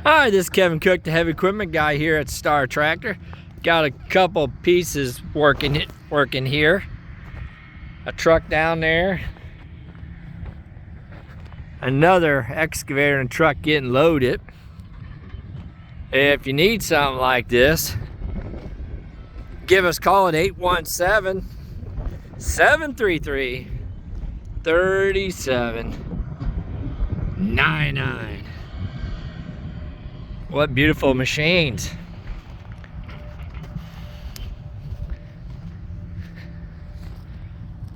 Hi, this is Kevin Cook, the heavy equipment guy here at Star Tractor. Got a couple pieces working here. A truck down there. Another excavator and truck getting loaded. If you need something like this, give us a call at 817-733-3799. What beautiful machines.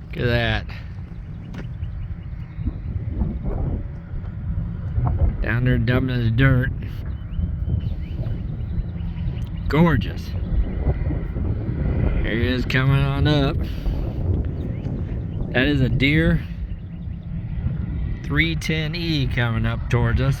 Look at that. Down there dumping the dirt. Gorgeous. Here he is coming on up. That is a Deere 310E coming up towards us.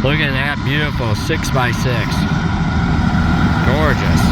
Look at that beautiful 6x6. Gorgeous.